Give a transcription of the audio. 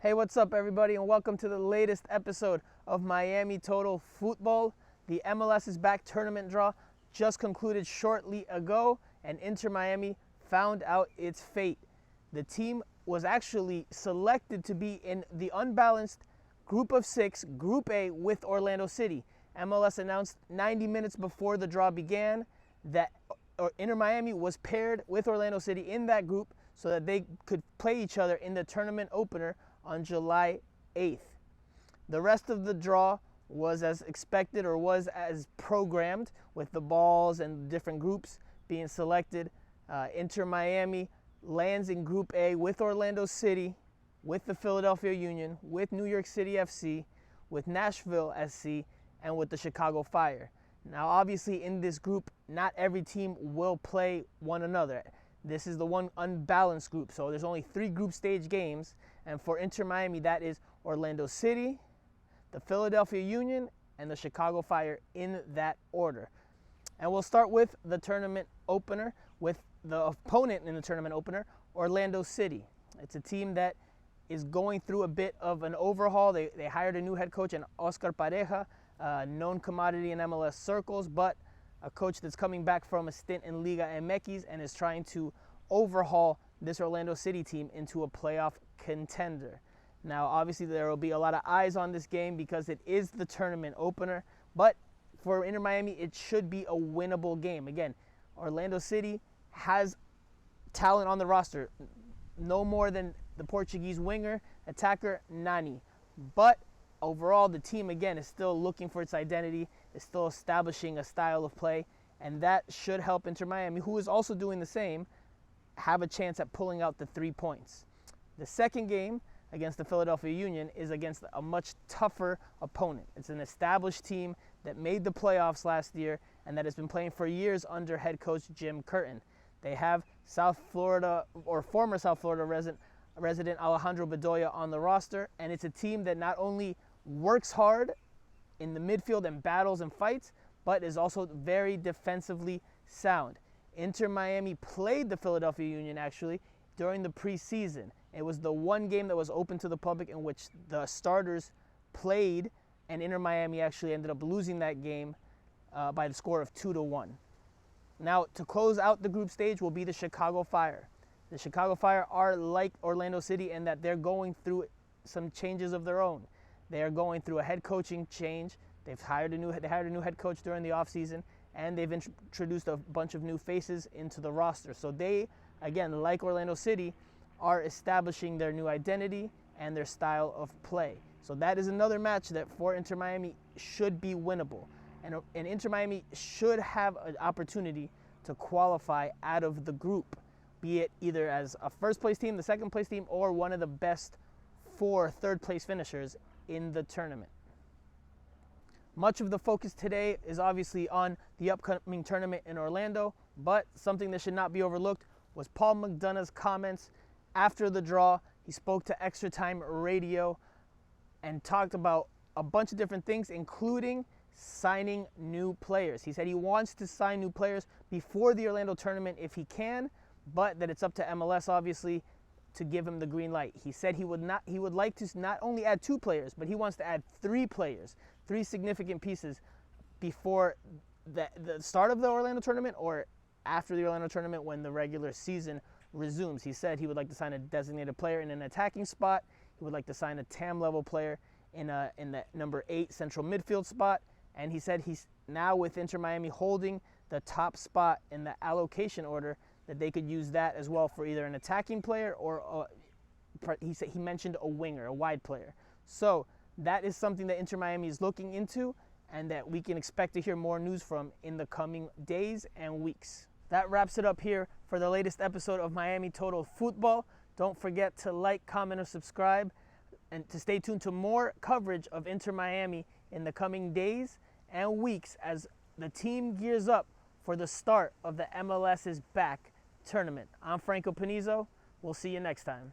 Hey, what's up, everybody, and welcome to the latest episode of Miami Total Futbol. The MLS's back tournament draw just concluded shortly ago, and Inter Miami found out its fate. The team was actually selected to be in the unbalanced Group of 6, Group A, with Orlando City. MLS announced 90 minutes before the draw began that Inter Miami was paired with Orlando City in that group so that they could play each other in the tournament opener on July 8th. The rest of the draw was as expected, or was as programmed, with the balls and different groups being selected. Inter Miami lands in Group A with Orlando City, with the Philadelphia Union, with New York City FC, with Nashville SC, and with the Chicago Fire. Now, obviously, in this group, not every team will play one another. This is the one unbalanced group, so there's only 3 group stage games, and for Inter Miami, that is Orlando City, the Philadelphia Union, and the Chicago Fire in that order. And we'll start with the tournament opener, with the opponent in the tournament opener, Orlando City. It's a team that is going through a bit of an overhaul. They hired a new head coach, in Oscar Pareja, known commodity in MLS circles, but a coach that's coming back from a stint in Liga MX and is trying to overhaul this Orlando City team into a playoff contender. Now, obviously, there will be a lot of eyes on this game because it is the tournament opener, but for Inter Miami, it should be a winnable game. Again, Orlando City has talent on the roster, no more than the Portuguese winger, attacker Nani. But overall, the team, again, is still looking for its identity, is still establishing a style of play, and that should help Inter Miami, who is also doing the same, have a chance at pulling out the 3 points. The second game against the Philadelphia Union is against a much tougher opponent. It's an established team that made the playoffs last year and that has been playing for years under head coach Jim Curtin. They have South Florida, or former South Florida resident Alejandro Bedoya on the roster, and it's a team that not only works hard in the midfield and battles and fights, but is also very defensively sound. Inter Miami played the Philadelphia Union actually during the preseason. It was the one game that was open to the public in which the starters played, and Inter Miami actually ended up losing that game by the score of 2-1. Now, to close out the group stage will be the Chicago Fire. The Chicago Fire are like Orlando City in that they're going through some changes of their own. They are going through a head coaching change. They hired a new head coach during the offseason, and they've introduced a bunch of new faces into the roster. So they, again, like Orlando City, are establishing their new identity and their style of play. So that is another match that for Inter Miami should be winnable. And Inter Miami should have an opportunity to qualify out of the group, be it either as a first-place team, the second-place team, or one of the best 4 third-place finishers in the tournament. Much of the focus today is obviously on the upcoming tournament in Orlando, but something that should not be overlooked was Paul McDonough's comments after the draw. He spoke to Extra Time Radio and talked about a bunch of different things, including signing new players. He said he wants to sign new players before the Orlando tournament if he can, but that it's up to MLS, obviously, to give him the green light. He said he would like to not only add 2 players, but he wants to add 3 players, 3 significant pieces before the start of the Orlando tournament or after the Orlando tournament when the regular season resumes. He said he would like to sign a designated player in an attacking spot. He would like to sign a TAM level player in the number 8 central midfield spot. And he said he's now, with Inter Miami holding the top spot in the allocation order, that they could use that as well for either an attacking player or he mentioned a winger, a wide player. So that is something that Inter Miami is looking into and that we can expect to hear more news from in the coming days and weeks. That wraps it up here for the latest episode of Miami Total Futbol. Don't forget to like, comment, or subscribe, and to stay tuned to more coverage of Inter Miami in the coming days and weeks as the team gears up for the start of the MLS's back tournament. I'm Franco Panizo. We'll see you next time.